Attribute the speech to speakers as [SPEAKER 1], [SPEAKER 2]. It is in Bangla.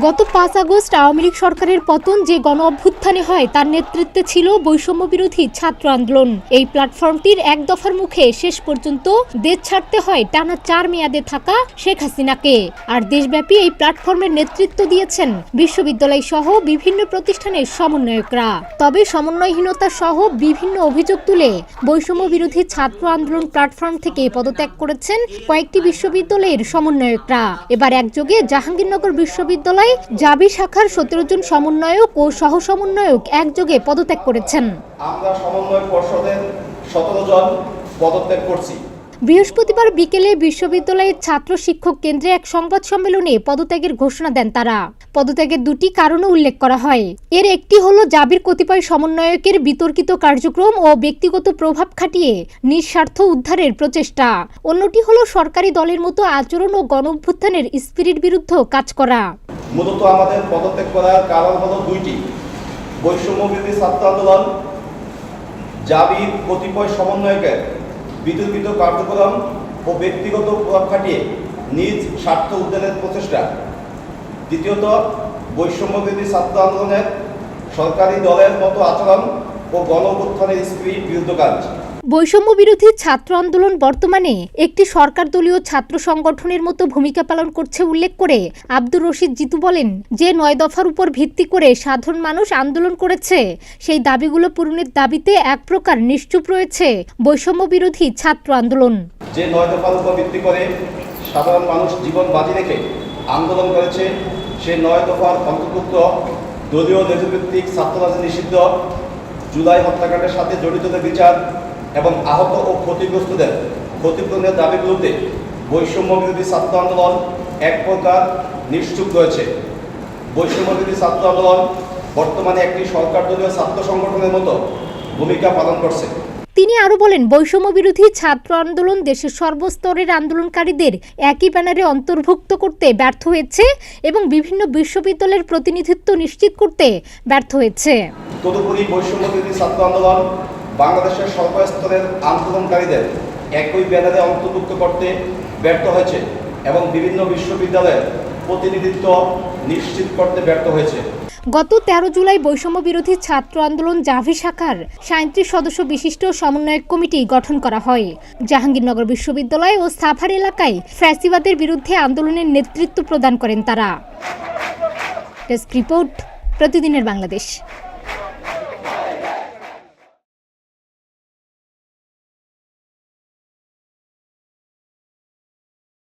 [SPEAKER 1] গত ৫ আগস্ট আওয়ামী লীগ সরকারের পতন যে গণ অভ্যুত্থানে হয় তার নেতৃত্বে ছিল বৈষম্য বিরোধী ছাত্র আন্দোলন। এই প্ল্যাটফর্মটির এক দফার মুখে শেষ পর্যন্ত দেশ ছাড়তে হয় টানা ৪ মেয়াদে থাকা শেখ হাসিনাকে। আর দেশব্যাপী এই প্ল্যাটফর্মের নেতৃত্ব দিয়েছেন বিশ্ববিদ্যালয় সহ বিভিন্ন প্রতিষ্ঠানের সমন্বয়করা। তবে সমন্বয়হীনতা সহ বিভিন্ন অভিযোগ তুলে বৈষম্য বিরোধী ছাত্র আন্দোলন প্ল্যাটফর্ম থেকে পদত্যাগ করেছেন কয়েকটি বিশ্ববিদ্যালয়ের সমন্বয়করা। এবার একযোগে জাহাঙ্গীরনগর বিশ্ববিদ্যালয় জাবি শাখার ১৭ জন সমন্বয়ক ও সহ সমন্বয়ক একযোগে পদত্যাগ করেছেন।
[SPEAKER 2] আমরা সমন্বয় পর্ষদের ১৭ জন পদত্যাগ করছি।
[SPEAKER 1] বৃহস্পতিবার বিকেলে বিশ্ববিদ্যালয়ের ছাত্র শিক্ষক কেন্দ্রে এক সংবাদ সম্মেলনে পদত্যাগের ঘোষণা দেন তারা। পদত্যাগের দুটি কারণও উল্লেখ করা হয়। এর একটি হলো জাবির কতিপয় সমন্বয়কের বিতর্কিত কার্যক্রম ও ব্যক্তিগত প্রভাব খাটিয়ে নিঃস্বার্থ উদ্ধারের প্রচেষ্টা। অন্যটি হলো সরকারি দলের মতো আচরণ ও গণঅভ্যুত্থানের স্পিরিট বিরুদ্ধে কাজ করা।
[SPEAKER 2] মূলত আমাদের পদত্যাগ করার কারণ হলো দুইটি: বৈষম্য বিরোধী ছাত্র আন্দোলন, জাবির কতিপয় সমন্বয়কের বিতর্কিত কার্যক্রম ও ব্যক্তিগত প্রভাব খাটিয়ে নিজ স্বার্থ উদ্ধারের প্রচেষ্টা। দ্বিতীয়ত, বৈষম্য বিরোধী ছাত্র আন্দোলনের সরকারি দলের মতো আচরণ ও গণঅভ্যুত্থানের স্পিরিট বিরুদ্ধ কাজ।
[SPEAKER 1] বৈষম্য বিরোধী ছাত্র আন্দোলন বর্তমানে একটি সরকার দলীয় ছাত্র সংগঠনের মতো ভূমিকা পালন করছে উল্লেখ করে আব্দুর রশিদ জিতু বলেন যে ৯ দফার উপর ভিত্তি করে সাধারণ মানুষ আন্দোলন করেছে, সেই দাবিগুলো পূরণের দাবিতে এক প্রকার নিশ্চুপ রয়েছে বৈষম্য বিরোধী ছাত্র আন্দোলন।
[SPEAKER 2] যে ৯ দফার উপর ভিত্তি করে সাধারণ মানুষ জীবন বাজি রেখে আন্দোলন করেছে, সেই ৯ দফার অন্তর্ভুক্ত দলীয় নেতৃত্বিক ছাত্ররাজনীতি নিষিদ্ধ, জুলাই হত্যাকাণ্ডের সাথে জড়িতদের বিচার এবং আহত ও ক্ষতিগ্রস্তদের ক্ষতিপূরণের দাবিগুলোতে বৈষম্য বিরোধী ছাত্র আন্দোলন এক প্রকার নিশ্চুপ রয়েছে। বৈষম্য বিরোধী ছাত্র আন্দোলন বর্তমানে একটি সরকার দলীয় ছাত্র সংগঠনের মতো ভূমিকা পালন করছে।
[SPEAKER 1] তিনি আরো বলেন, বৈষম্য বিরোধী ছাত্র আন্দোলন দেশের সর্বস্তরের আন্দোলনকারীদের একই ব্যানারে অন্তর্ভুক্ত করতে ব্যর্থ হয়েছে এবং বিভিন্ন বিশ্ববিদ্যালয়ের প্রতিনিধিত্ব নিশ্চিত করতে ব্যর্থ হয়েছে।
[SPEAKER 2] তদুপরি বৈষম্য বিরোধী ছাত্র আন্দোলন বাংলাদেশের সর্বস্তরের আন্দোলনকারীদের একই ব্যানারে অন্তর্ভুক্ত করতে ব্যর্থ হয়েছে এবং বিভিন্ন বিশ্ববিদ্যালয়ের প্রতিনিধিত্ব নিশ্চিত করতে ব্যর্থ হয়েছে।
[SPEAKER 1] গত ১৩ জুলাই বৈষম্য বিরোধী ছাত্র আন্দোলন জাভি শাখার ৩৭ সদস্য বিশিষ্ট সমন্বয়ক কমিটি গঠন করা হয়। জাহাঙ্গীরনগর বিশ্ববিদ্যালয় ও সাভার এলাকায় ফ্যাসিবাদের বিরুদ্ধে আন্দোলনের নেতৃত্ব প্রদান করেন তারা। ডেস্ক রিপোর্ট, প্রতিদিনের বাংলাদেশ।